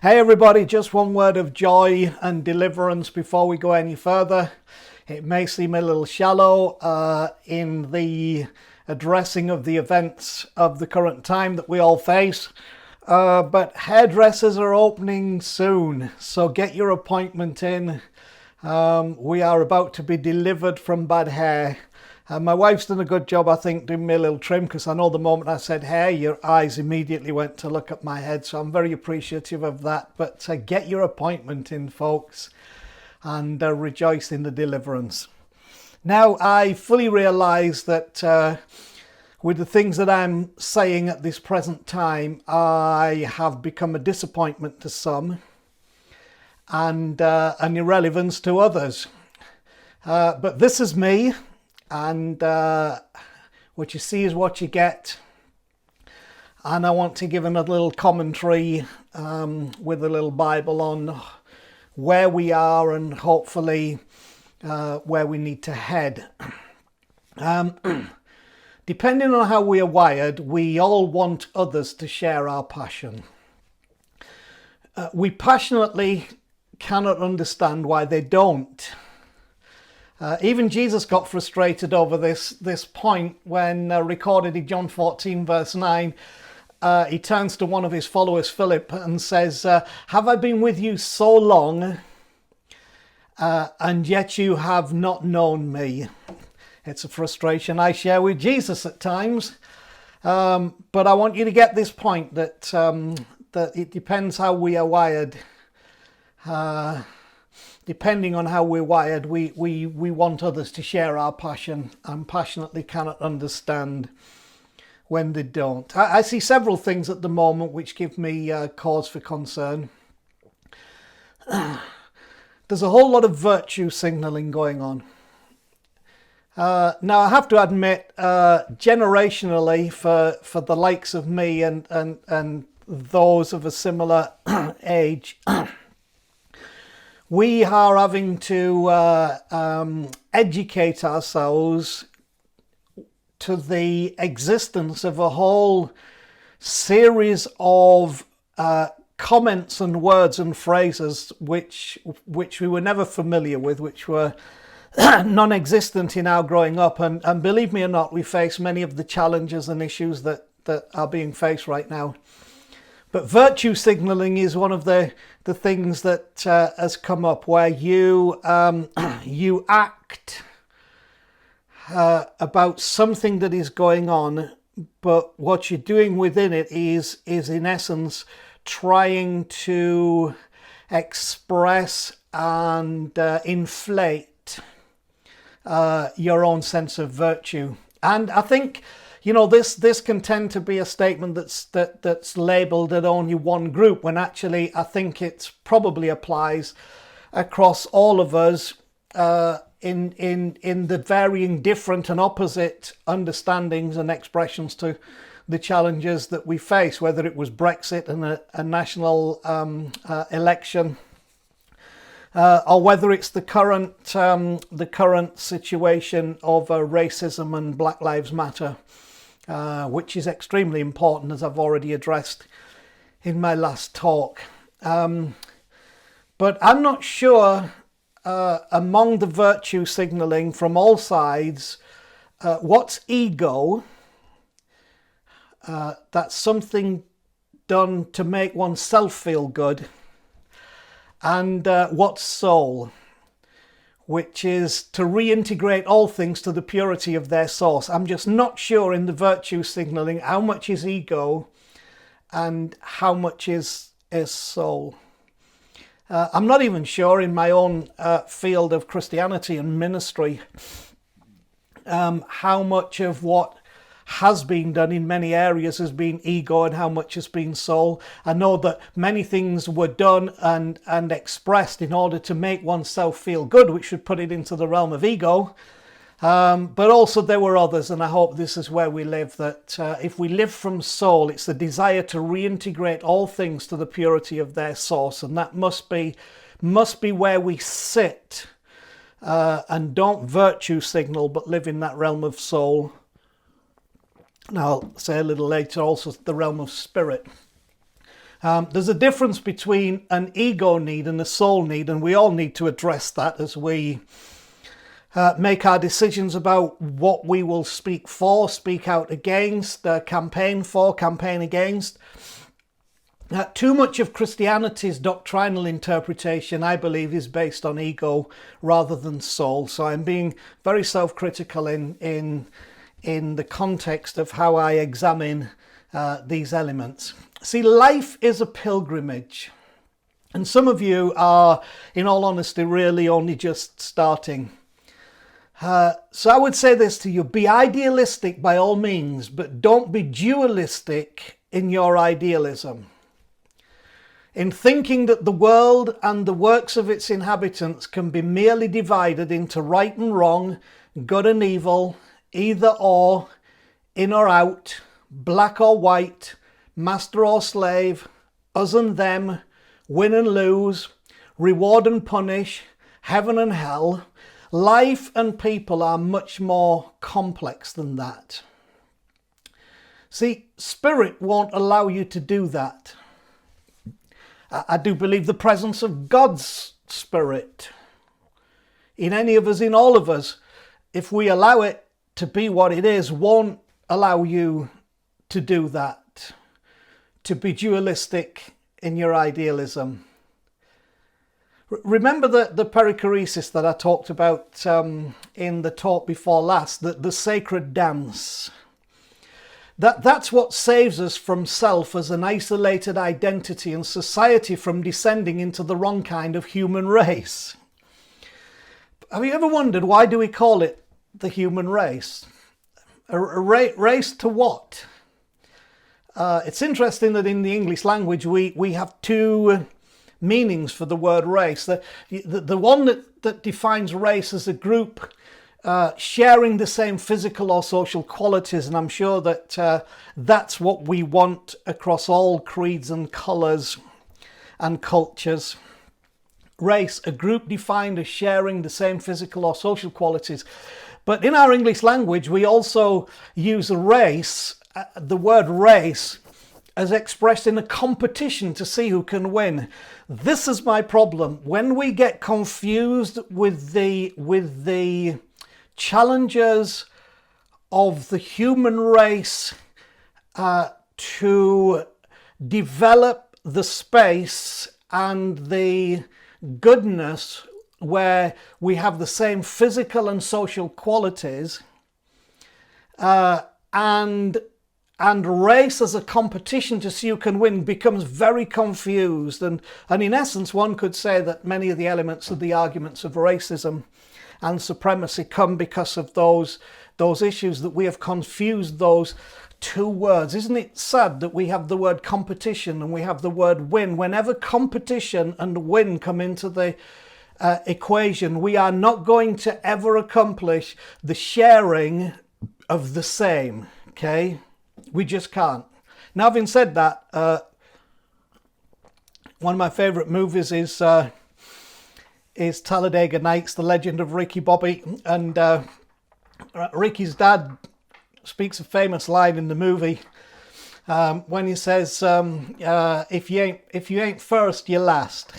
Hey everybody, just one word of joy and deliverance before we go any further. It may seem a little shallow in the addressing of the events of the current time that we all face, but hairdressers are opening soon, so get your appointment in. We are about to be delivered from bad hair. My wife's done a good job, I think, doing me a little trim, because I know the moment I said hair, your eyes immediately went to look at my head, so I'm very appreciative of that. But get your appointment in, folks, and rejoice in the deliverance. Now, I fully realise that with the things that I'm saying at this present time, I have become a disappointment to some and an irrelevance to others. But this is me. And what you see is what you get. And I want to give another little commentary with a little Bible on where we are and hopefully where we need to head. Depending on how we are wired, we all want others to share our passion. We passionately cannot understand why they don't. Even Jesus got frustrated over this point when recorded in John 14 verse 9. He turns to one of his followers, Philip, and says, have I been with you so long and yet you have not known me? It's a frustration I share with Jesus at times. But I want you to get this point that that it depends how we are wired. Depending on how we're wired, we want others to share our passion and passionately cannot understand when they don't. I see several things at the moment which give me cause for concern. There's a whole lot of virtue signalling going on. Now, I have to admit, generationally, for the likes of me and those of a similar age, we are having to educate ourselves to the existence of a whole series of comments and words and phrases which we were never familiar with, which were non-existent in our growing up. And believe me or not, we face many of the challenges and issues that are being faced right now. But virtue signalling is one of the things that has come up, where you you act about something that is going on, but what you're doing within it is in essence trying to express and inflate your own sense of virtue. And I think, you know, this can tend to be a statement that's labelled at only one group, when actually I think it probably applies across all of us in the varying different and opposite understandings and expressions to the challenges that we face, whether it was Brexit and a national election, or whether it's the current situation of racism and Black Lives Matter. Which is extremely important, as I've already addressed in my last talk. But I'm not sure among the virtue signalling from all sides, what's ego, that's something done to make oneself feel good, and what's soul, which is to reintegrate all things to the purity of their source. I'm just not sure in the virtue signalling how much is ego and how much is soul. I'm not even sure in my own field of Christianity and ministry how much of what has been done in many areas has been ego and how much has been soul. I know that many things were done and expressed in order to make oneself feel good, which should put it into the realm of ego. But also there were others, and I hope this is where we live, that if we live from soul, it's the desire to reintegrate all things to the purity of their source, and that must be where we sit and don't virtue signal, but live in that realm of soul. And I'll say a little later also the realm of spirit. There's a difference between an ego need and a soul need, and we all need to address that as we make our decisions about what we will speak for, speak out against, campaign for, campaign against. Too much of Christianity's doctrinal interpretation, I believe, is based on ego rather than soul. So I'm being very self-critical in the context of how I examine these elements. See, life is a pilgrimage. And some of you are, in all honesty, really only just starting. So I would say this to you: be idealistic by all means, but don't be dualistic in your idealism. In thinking that the world and the works of its inhabitants can be merely divided into right and wrong, good and evil, either or, in or out, black or white, master or slave, us and them, win and lose, reward and punish, heaven and hell. Life and people are much more complex than that. See, spirit won't allow you to do that. I do believe the presence of God's Spirit in any of us, in all of us, if we allow it to be what it is, won't allow you to do that, to be dualistic in your idealism. Remember the perichoresis that I talked about in the talk before last, the sacred dance. That's what saves us from self as an isolated identity and society from descending into the wrong kind of human race. Have you ever wondered, why do we call it the human race? A race to what? It's interesting that in the English language we have two meanings for the word race. The one that defines race as a group sharing the same physical or social qualities, and I'm sure that that's what we want across all creeds and colours and cultures. Race, a group defined as sharing the same physical or social qualities. But in our English language, we also use a race, the word race, as expressed in a competition to see who can win. This is my problem. When we get confused with the challenges of the human race to develop the space and the goodness where we have the same physical and social qualities, and race as a competition to see who can win becomes very confused. And in essence, one could say that many of the elements of the arguments of racism and supremacy come because of those issues, that we have confused those two words. Isn't it sad that we have the word competition and we have the word win? Whenever competition and win come into the equation, we are not going to ever accomplish the sharing of the same, okay? We just can't. Now, having said that, one of my favourite movies is Talladega Nights, The Legend of Ricky Bobby. And Ricky's dad speaks a famous line in the movie when he says, if you ain't first, you're last.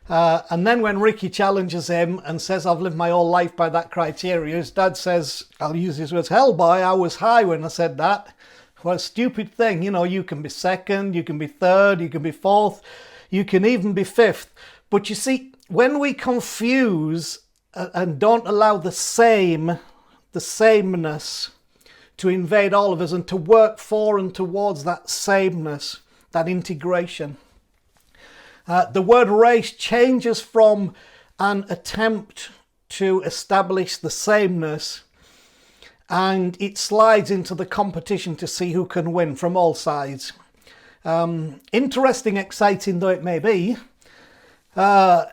And then when Ricky challenges him and says, I've lived my whole life by that criteria, his dad says, I'll use his words, hell boy, I was high when I said that. What a stupid thing. You know, you can be second, you can be third, you can be fourth, you can even be fifth. But you see, when we confuse and don't allow the sameness to invade all of us and to work for and towards that sameness, that integration, the word race changes from an attempt to establish the sameness, and it slides into the competition to see who can win from all sides. Interesting, exciting though it may be, a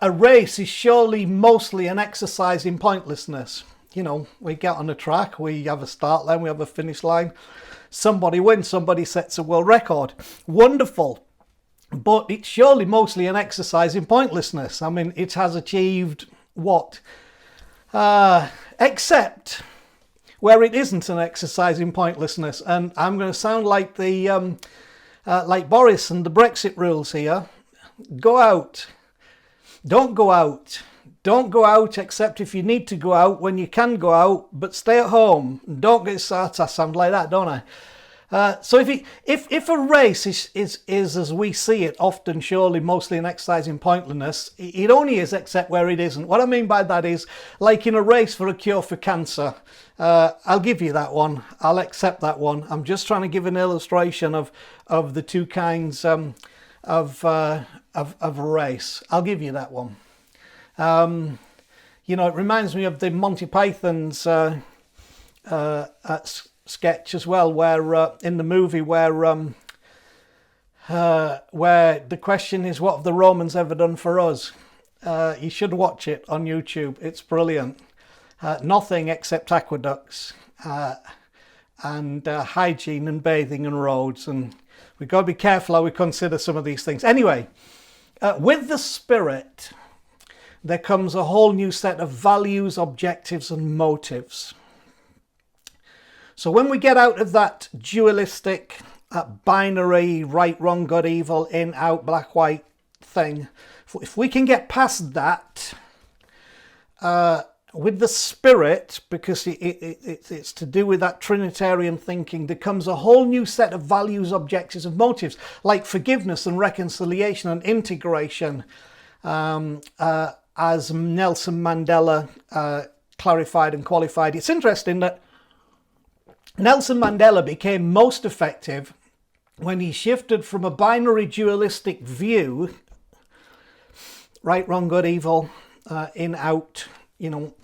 race is surely mostly an exercise in pointlessness. You know, we get on a track, we have a start line, we have a finish line. Somebody wins, somebody sets a world record. Wonderful. But it's surely mostly an exercise in pointlessness. I mean, it has achieved what? Except where it isn't an exercise in pointlessness. And I'm going to sound like the like Boris and the Brexit rules here. Go out. Don't go out. Don't go out except if you need to go out when you can go out, but stay at home. Don't get started. I sound like that, don't I? So if a race is as we see it, often surely mostly an exercise in pointlessness, it only is except where it isn't. What I mean by that is, like in a race for a cure for cancer, I'll give you that one. I'll accept that one. I'm just trying to give an illustration of the two kinds of a race. I'll give you that one. You know, it reminds me of the Monty Python's sketch as well, where in the movie where the question is, what have the Romans ever done for us? You should watch it on YouTube. It's brilliant. Nothing except aqueducts and hygiene and bathing and roads, and we've got to be careful how we consider some of these things. Anyway, with the Spirit there comes a whole new set of values, objectives and motives. So when we get out of that dualistic, binary, right, wrong, good, evil, in, out, black, white thing, if we can get past that with the Spirit, because it's to do with that Trinitarian thinking, there comes a whole new set of values, objectives and motives, like forgiveness and reconciliation and integration, as Nelson Mandela clarified and qualified. It's interesting that Nelson Mandela became most effective when he shifted from a binary dualistic view, right, wrong, good, evil, in, out, you know,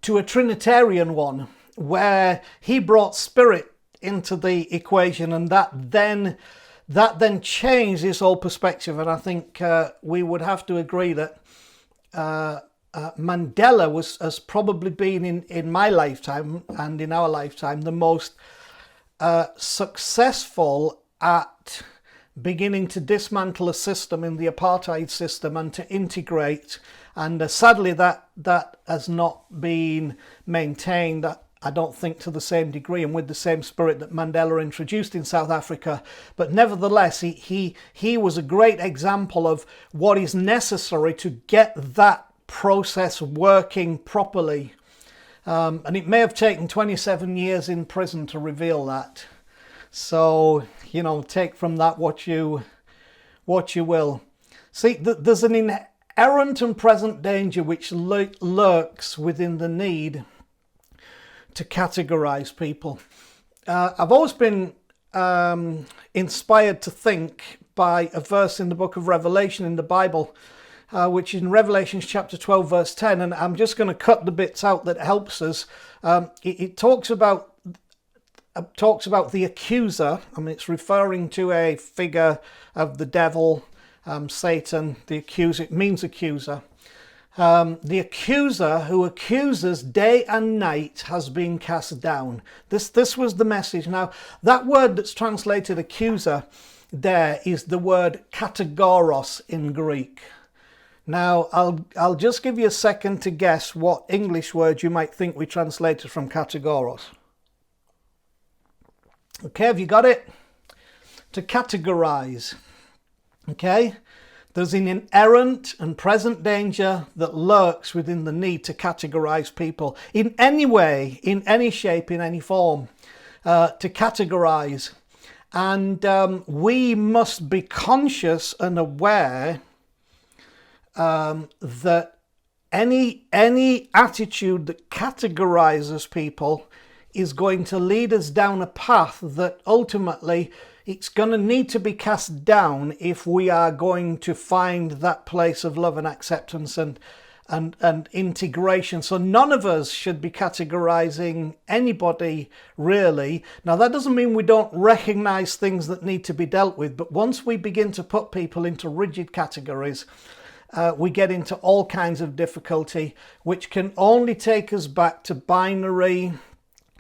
to a Trinitarian one, where he brought Spirit into the equation, and that then changed his whole perspective. And I think we would have to agree that Mandela has probably been in my lifetime and in our lifetime the most successful at beginning to dismantle a system in the apartheid system and to integrate. And sadly that has not been maintained, I don't think, to the same degree and with the same spirit that Mandela introduced in South Africa. But nevertheless, he was a great example of what is necessary to get that process working properly. And it may have taken 27 years in prison to reveal that. So, you know, take from that what you will. See, there's an inherent and present danger which lurks within the need to categorize people. I've always been inspired to think by a verse in the book of Revelation in the Bible, which is in Revelation chapter 12 verse 10, and I'm just going to cut the bits out that helps us. It talks about the accuser. I mean, it's referring to a figure of the devil, Satan. The accuser, it means accuser. The accuser who accuses day and night has been cast down. This was the message. Now, that word that's translated accuser there is the word kategoros in Greek. Now, I'll just give you a second to guess what English word you might think we translated from kategoros. Okay, have you got it? To categorize. Okay? There's an inherent and present danger that lurks within the need to categorize people in any way, in any shape, in any form, to categorize. And we must be conscious and aware that any attitude that categorizes people is going to lead us down a path that ultimately it's going to need to be cast down if we are going to find that place of love and acceptance and integration. So none of us should be categorizing anybody, really. Now, that doesn't mean we don't recognize things that need to be dealt with, but once we begin to put people into rigid categories, we get into all kinds of difficulty, which can only take us back to binary,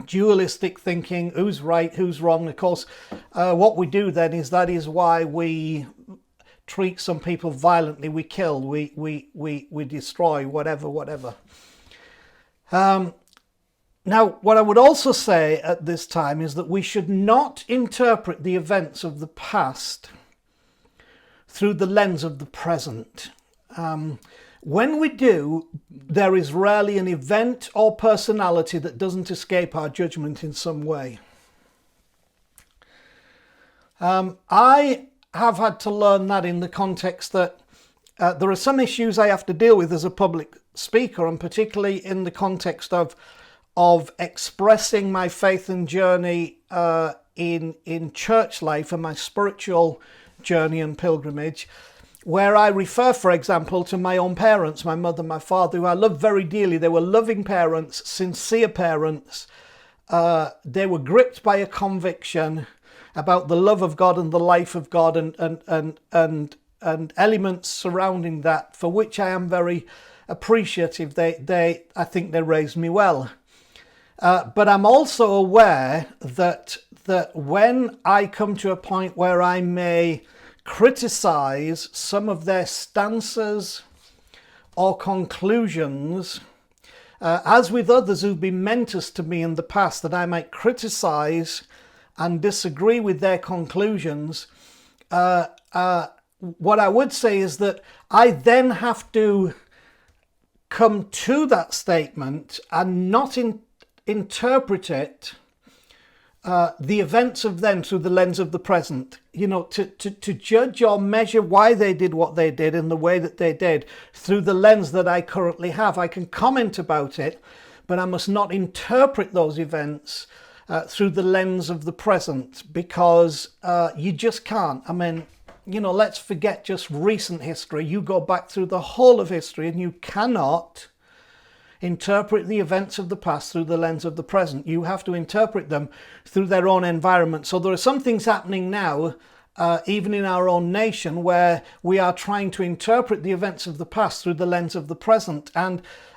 dualistic thinking, who's right, who's wrong. Of course, what we do then is that is why we treat some people violently, we kill, we destroy, whatever. Now, what I would also say at this time is that we should not interpret the events of the past through the lens of the present. When we do, there is rarely an event or personality that doesn't escape our judgment in some way. I have had to learn that in the context that there are some issues I have to deal with as a public speaker, and particularly in the context of expressing my faith and journey in church life and my spiritual journey and pilgrimage, where I refer, for example, to my own parents, my mother, my father, who I love very dearly. They were loving parents, sincere parents. They were gripped by a conviction about the love of God and the life of God and elements surrounding that, for which I am very appreciative. I think they raised me well. But I'm also aware that when I come to a point where I may criticize some of their stances or conclusions, as with others who've been mentors to me in the past, that I might criticize and disagree with their conclusions, what I would say is that I then have to come to that statement and not interpret it, the events of them through the lens of the present. To judge or measure why they did what they did in the way that they did through the lens that I currently have. I can comment about it, but I must not interpret those events through the lens of the present, because you just can't. I mean, let's forget just recent history. You go back through the whole of history and you cannot interpret the events of the past through the lens of the present. You have to interpret them through their own environment. So there are some things happening now, even in our own nation, where we are trying to interpret the events of the past through the lens of the present.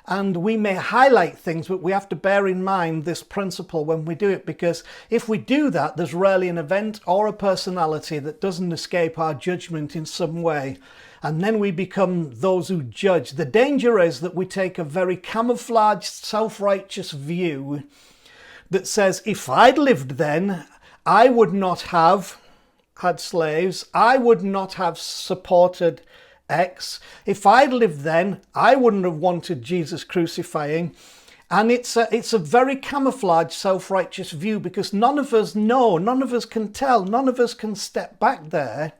And we may highlight things, but we have to bear in mind this principle when we do it, because if we do that, there's rarely an event or a personality that doesn't escape our judgment in some way. And then we become those who judge. The danger is that we take a very camouflaged, self-righteous view that says, if I'd lived then, I would not have had slaves. I would not have supported X. If I'd lived then, I wouldn't have wanted Jesus crucifying. And it's a very camouflaged, self-righteous view, because none of us know, none of us can tell, none of us can step back there.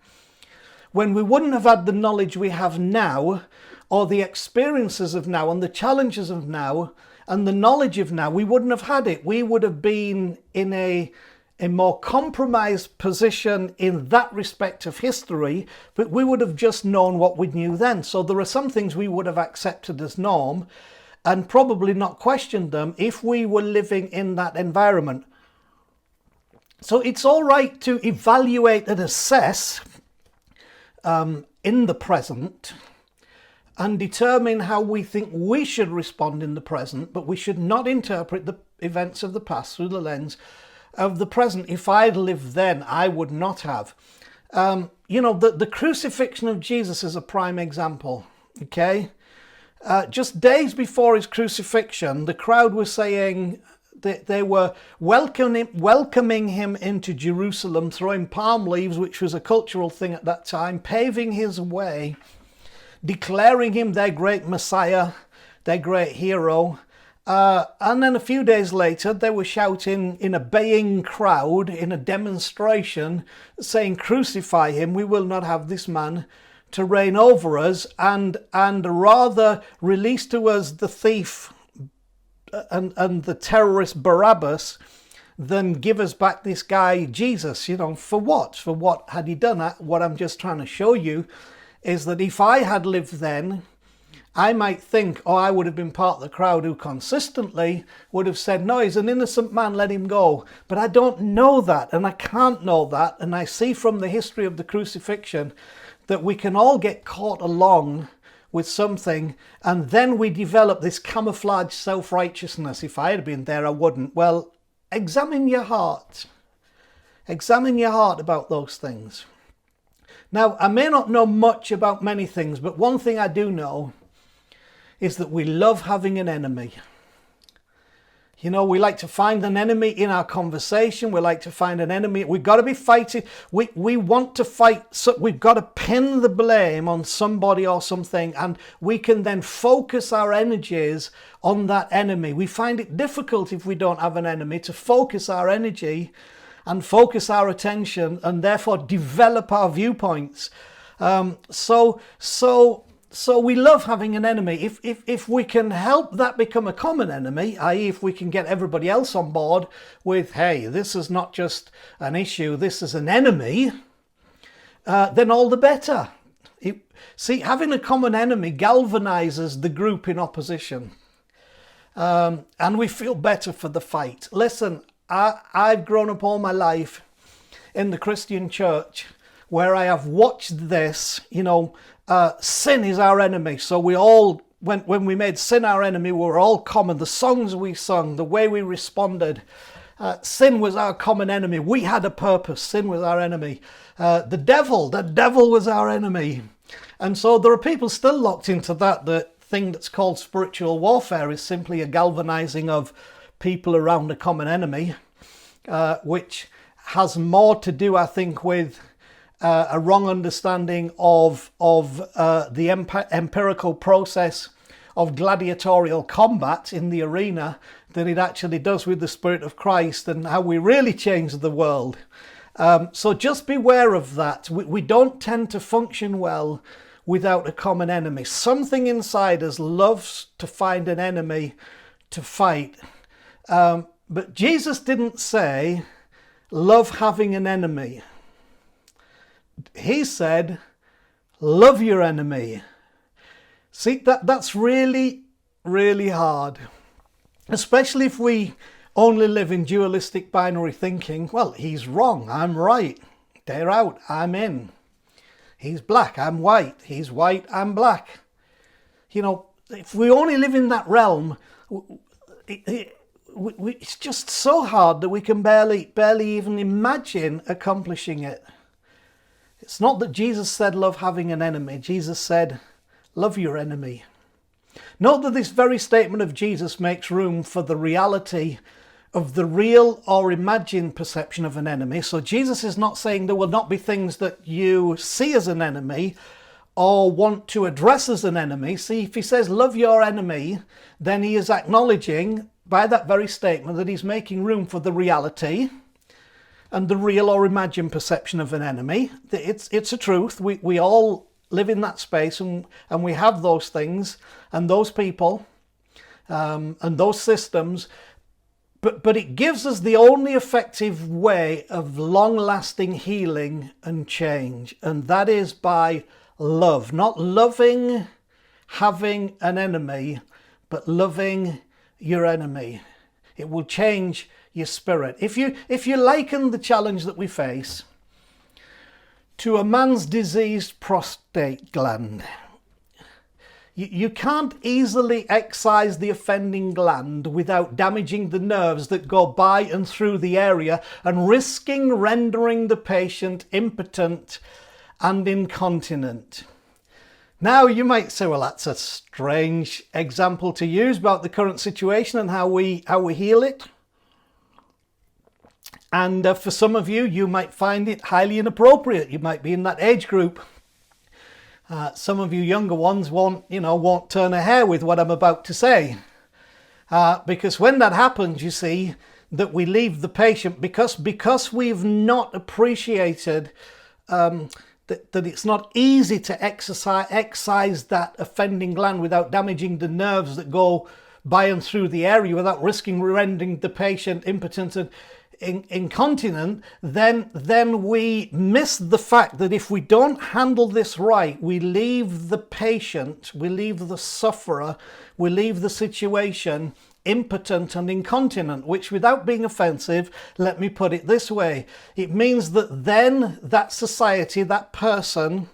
When we wouldn't have had the knowledge we have now, or the experiences of now, and the challenges of now, and the knowledge of now, we wouldn't have had it. We would have been in a more compromised position in that respect of history, but we would have just known what we knew then. So there are some things we would have accepted as norm and probably not questioned them if we were living in that environment. So it's all right to evaluate and assess in the present and determine how we think we should respond in the present, but we should not interpret the events of the past through the lens of the present. If I'd lived then, I would not have. The crucifixion of Jesus is a prime example, okay? Just days before his crucifixion, the crowd was saying that they were welcoming him into Jerusalem, throwing palm leaves, which was a cultural thing at that time, paving his way, declaring him their great Messiah, their great hero. And then a few days later, they were shouting in a baying crowd in a demonstration, saying, "Crucify him, we will not have this man to reign over us, and rather release to us the thief and the terrorist Barabbas than give us back this guy Jesus." For what? For what had he done? What I'm just trying to show you is that if I had lived then, I might think, I would have been part of the crowd who consistently would have said, no, he's an innocent man, let him go. But I don't know that, and I can't know that. And I see from the history of the crucifixion that we can all get caught along with something, and then we develop this camouflaged self-righteousness. If I had been there, I wouldn't. Well, examine your heart. Examine your heart about those things. Now, I may not know much about many things, but one thing I do know is that we love having an enemy. You know, we like to find an enemy in our conversation. We like to find an enemy. We've got to be fighting. We want to fight. So we've got to pin the blame on somebody or something, and we can then focus our energies on that enemy. We find it difficult if we don't have an enemy to focus our energy and focus our attention and therefore develop our viewpoints. So we love having an enemy. If we can help that become a common enemy, i.e. if we can get everybody else on board with, hey, this is not just an issue, this is an enemy, then all the better. See, having a common enemy galvanizes the group in opposition. And we feel better for the fight. Listen, I've grown up all my life in the Christian church where I have watched this, sin is our enemy. So we all, when we made sin our enemy, we were all common. The songs we sung, the way we responded, sin was our common enemy. We had a purpose. Sin was our enemy. The devil was our enemy. And so there are people still locked into that thing that's called spiritual warfare is simply a galvanizing of people around a common enemy, which has more to do, I think, with a wrong understanding of the empirical process of gladiatorial combat in the arena than it actually does with the Spirit of Christ and how we really change the world. So just beware of that. We don't tend to function well without a common enemy. Something inside us loves to find an enemy to fight. But Jesus didn't say, love having an enemy. He said, love your enemy. See, that's really, really hard. Especially if we only live in dualistic binary thinking. Well, he's wrong, I'm right. They're out, I'm in. He's black, I'm white. He's white, I'm black. If we only live in that realm, it's just so hard that we can barely even imagine accomplishing it. It's not that Jesus said love having an enemy. Jesus said love your enemy. Note that this very statement of Jesus makes room for the reality of the real or imagined perception of an enemy. So Jesus is not saying there will not be things that you see as an enemy or want to address as an enemy. See, if he says love your enemy, then he is acknowledging by that very statement that he's making room for the reality and the real or imagined perception of an enemy. It's a truth. We all live in that space and we have those things and those people and those systems. But it gives us the only effective way of long-lasting healing and change. And that is by love. Not loving having an enemy, but loving your enemy. It will change your spirit. If you liken the challenge that we face to a man's diseased prostate gland, you can't easily excise the offending gland without damaging the nerves that go by and through the area and risking rendering the patient impotent and incontinent. Now you might say, well, that's a strange example to use about the current situation and how we heal it. And for some of you, you might find it highly inappropriate. You might be in that age group. Some of you younger ones won't turn a hair with what I'm about to say. Because when that happens, you see, that we leave the patient because we've not appreciated that it's not easy to excise that offending gland without damaging the nerves that go by and through the area, without risking rendering the patient impotent and incontinent, then we miss the fact that if we don't handle this right, we leave the patient, we leave the sufferer, we leave the situation impotent and incontinent, which, without being offensive, let me put it this way, it means that then that society, that person,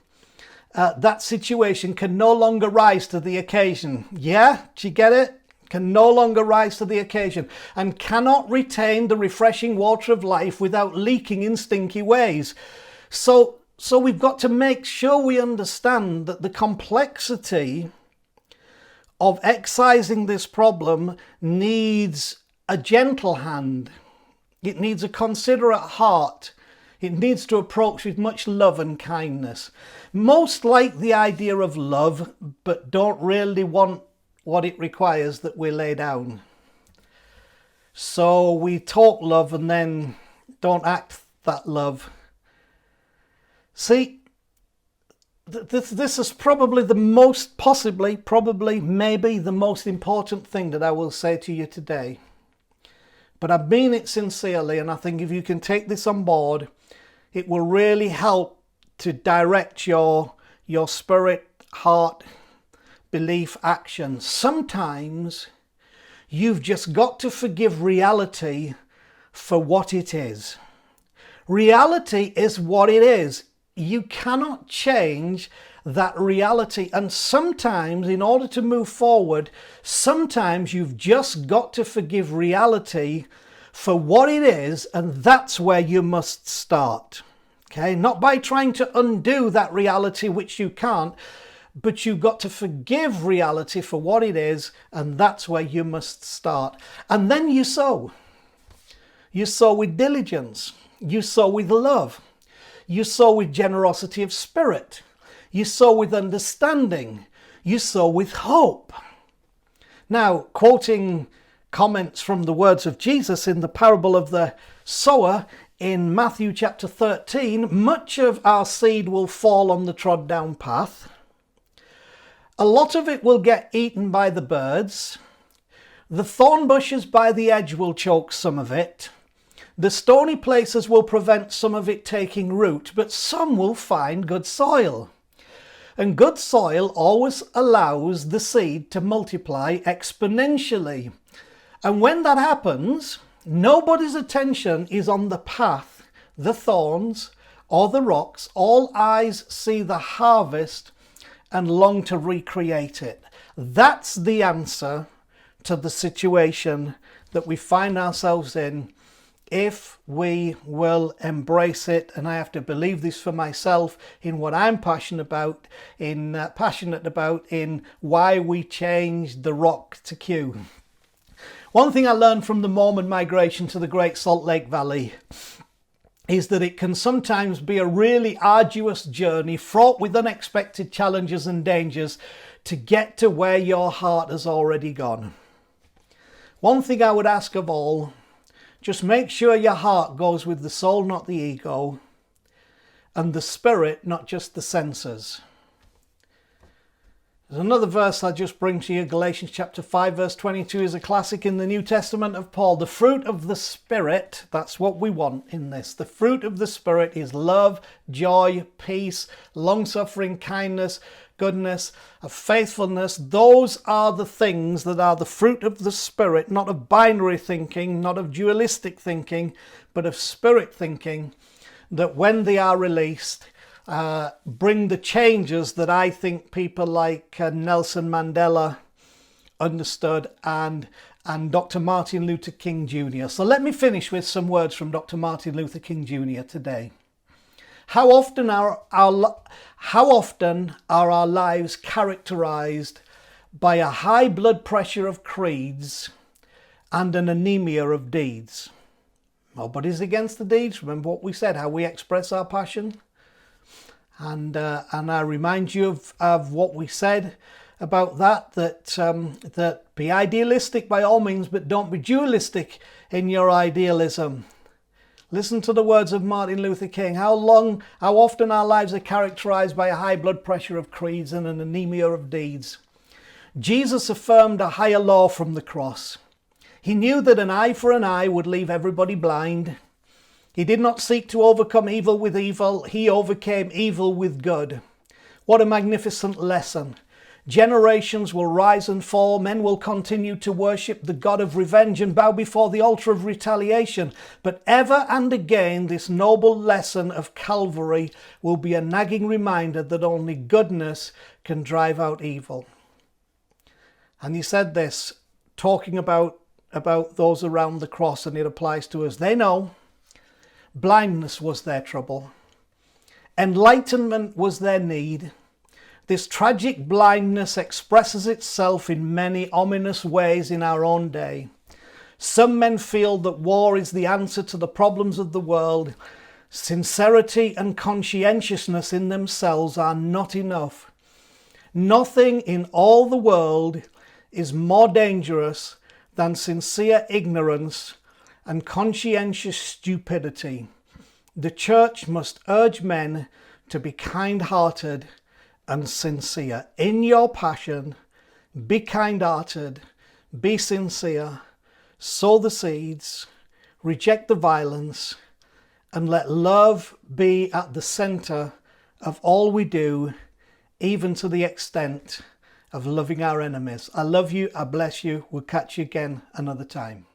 that situation can no longer rise to the occasion. Yeah, do you get it? Can no longer rise to the occasion and cannot retain the refreshing water of life without leaking in stinky ways. So we've got to make sure we understand that the complexity of excising this problem needs a gentle hand. It needs a considerate heart. It needs to approach with much love and kindness. Most like the idea of love, but don't really want what it requires that we lay down. So we talk love and then don't act that love. See, this is probably the most, maybe the most important thing that I will say to you today. But I mean it sincerely, and I think if you can take this on board, it will really help to direct your spirit, heart, belief, action. Sometimes you've just got to forgive reality for what it is. Reality is what it is. You cannot change that reality. And sometimes, in order to move forward, sometimes you've just got to forgive reality for what it is, and that's where you must start. Okay, not by trying to undo that reality, which you can't, but you've got to forgive reality for what it is, and that's where you must start. And then you sow. You sow with diligence. You sow with love. You sow with generosity of spirit. You sow with understanding. You sow with hope. Now, quoting comments from the words of Jesus in the parable of the sower in Matthew chapter 13, much of our seed will fall on the trod down path. A lot of it will get eaten by the birds. The thorn bushes by the edge will choke some of it. The stony places will prevent some of it taking root, but some will find good soil. And good soil always allows the seed to multiply exponentially. And when that happens, nobody's attention is on the path, the thorns, or the rocks. All eyes see the harvest and long to recreate it. That's the answer to the situation that we find ourselves in, if we will embrace it. And I have to believe this for myself in what I'm passionate about in why we changed the rock to Q. One thing I learned from the Mormon migration to the Great Salt Lake Valley is that it can sometimes be a really arduous journey fraught with unexpected challenges and dangers to get to where your heart has already gone. One thing I would ask of all, just make sure your heart goes with the soul, not the ego, and the spirit, not just the senses. There's another verse I'll just bring to you. Galatians chapter 5 verse 22 is a classic in the New Testament of Paul. The fruit of the Spirit, that's what we want in this. The fruit of the Spirit is love, joy, peace, long-suffering, kindness, goodness, faithfulness. Those are the things that are the fruit of the Spirit, not of binary thinking, not of dualistic thinking, but of spirit thinking, that when they are released, bring the changes that I think people like Nelson Mandela understood and Dr. Martin Luther King Jr. So let me finish with some words from Dr. Martin Luther King Jr. today. How often are our lives characterized by a high blood pressure of creeds and an anemia of deeds? Nobody's against the deeds. Remember what we said, how we express our passion. And I remind you of what we said about that be idealistic by all means, but don't be dualistic in your idealism. Listen to the words of Martin Luther King. How often our lives are characterized by a high blood pressure of creeds and an anemia of deeds. Jesus affirmed a higher law from the cross. He knew that an eye for an eye would leave everybody blind. He did not seek to overcome evil with evil. He overcame evil with good. What a magnificent lesson. Generations will rise and fall. Men will continue to worship the God of revenge and bow before the altar of retaliation. But ever and again, this noble lesson of Calvary will be a nagging reminder that only goodness can drive out evil. And he said this, talking about those around the cross, and it applies to us. They know blindness was their trouble. Enlightenment was their need. This tragic blindness expresses itself in many ominous ways in our own day. Some men feel that war is the answer to the problems of the world. Sincerity and conscientiousness in themselves are not enough. Nothing in all the world is more dangerous than sincere ignorance and conscientious stupidity. The church must urge men to be kind-hearted and sincere. In your passion, be kind-hearted, be sincere, sow the seeds, reject the violence, and let love be at the center of all we do, even to the extent of loving our enemies. I love you. I bless you. We'll catch you again another time.